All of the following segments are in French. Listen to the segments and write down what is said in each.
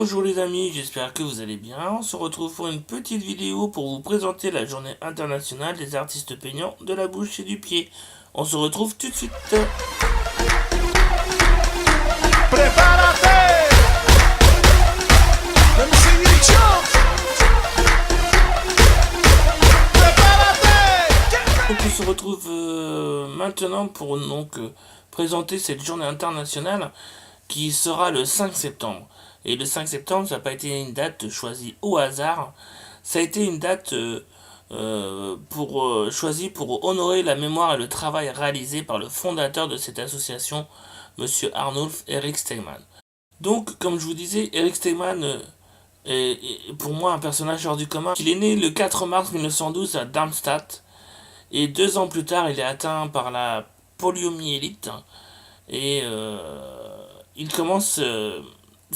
Bonjour les amis, j'espère que vous allez bien. On se retrouve pour une petite vidéo pour vous présenter la journée internationale des artistes peignants de la bouche et du pied. On se retrouve tout de suite. Donc on se retrouve maintenant pour présenter cette journée internationale qui sera le 5 septembre. Et le 5 septembre, ça n'a pas été une date choisie au hasard, ça a été une date choisie pour honorer la mémoire et le travail réalisé par le fondateur de cette association, Monsieur Arnulf Eric Stegmann. Donc, comme je vous disais, Eric Stegmann est pour moi un personnage hors du commun. Il est né le 4 mars 1912 à Darmstadt, et 2 ans plus tard, il est atteint par la poliomyélite, et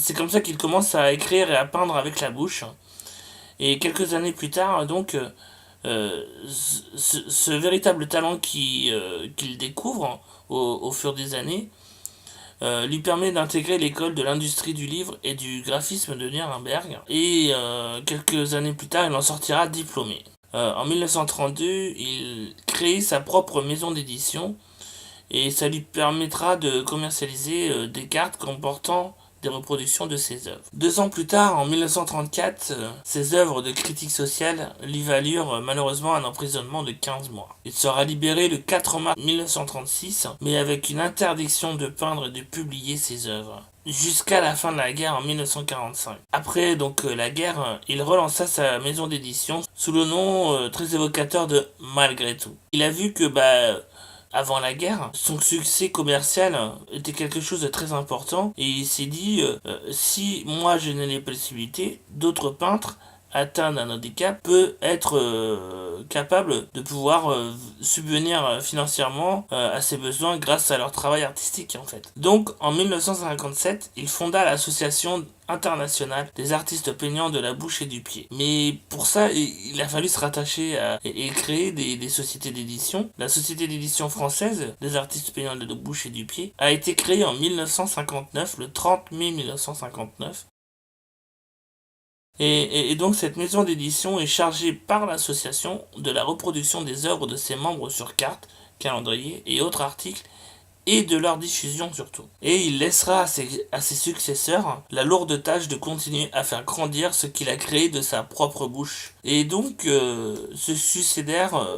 c'est comme ça qu'il commence à écrire et à peindre avec la bouche. Et quelques années plus tard, donc, ce véritable talent qu'il découvre au fur des années lui permet d'intégrer l'école de l'industrie du livre et du graphisme de Nuremberg. Et quelques années plus tard, il en sortira diplômé. En 1932, il crée sa propre maison d'édition et ça lui permettra de commercialiser des cartes comportant des reproductions de ses œuvres. 2 ans plus tard, en 1934, ses œuvres de critique sociale lui valurent malheureusement un emprisonnement de 15 mois. Il sera libéré le 4 mars 1936, mais avec une interdiction de peindre et de publier ses œuvres, jusqu'à la fin de la guerre en 1945. Après donc la guerre, il relança sa maison d'édition sous le nom très évocateur de Malgré tout. Il a vu que avant la guerre, son succès commercial était quelque chose de très important et il s'est dit si moi je n'ai les possibilités, d'autres peintres atteints d'un handicap peuvent être capables de pouvoir subvenir financièrement à ses besoins grâce à leur travail artistique en fait. Donc en 1957, il fonda l'association internationale des artistes peignants de la bouche et du pied. Mais pour ça, il a fallu se rattacher et créer des sociétés d'édition. La société d'édition française des artistes peignants de la bouche et du pied a été créée en 1959, le 30 mai 1959. Et donc cette maison d'édition est chargée par l'association de la reproduction des œuvres de ses membres sur cartes, calendriers et autres articles, et de leur diffusion surtout. Et il laissera à ses successeurs la lourde tâche de continuer à faire grandir ce qu'il a créé de sa propre bouche. Et donc se succédèrent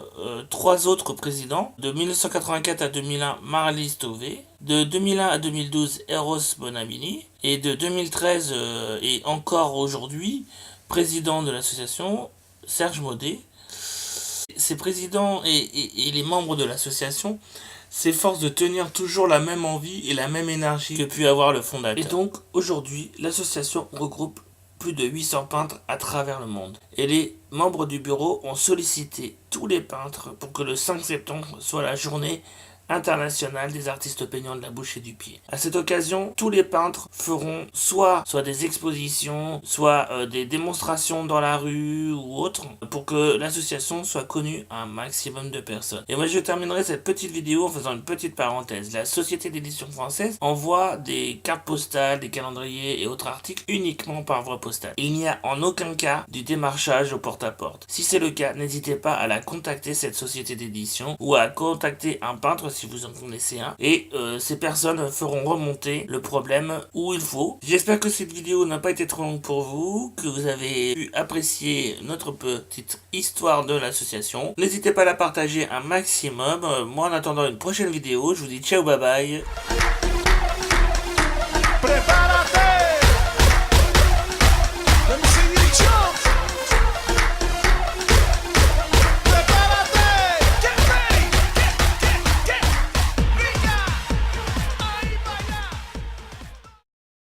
3 autres présidents, de 1984 à 2001 Marly Stové, de 2001 à 2012 Eros Bonamini, et de 2013 et encore aujourd'hui, président de l'association, Serge Maudet. Ces présidents et les membres de l'association s'efforcent de tenir toujours la même envie et la même énergie que pu avoir le fondateur. Et donc, aujourd'hui, l'association regroupe plus de 800 peintres à travers le monde. Et les membres du bureau ont sollicité tous les peintres pour que le 5 septembre soit la journée internationale des artistes peignants de la bouche et du pied. À cette occasion, tous les peintres feront soit des expositions, soit des démonstrations dans la rue ou autre, pour que l'association soit connue à un maximum de personnes. Et moi je terminerai cette petite vidéo en faisant une petite parenthèse. La société d'édition française envoie des cartes postales, des calendriers et autres articles uniquement par voie postale. Il n'y a en aucun cas du démarchage au porte-à-porte. Si c'est le cas, n'hésitez pas à la contacter, cette société d'édition, ou à contacter un peintre si vous en connaissez un, et ces personnes feront remonter le problème où il faut. J'espère que cette vidéo n'a pas été trop longue pour vous, que vous avez pu apprécier notre petite histoire de l'association. N'hésitez pas à la partager un maximum. Moi, en attendant une prochaine vidéo, je vous dis ciao, bye bye.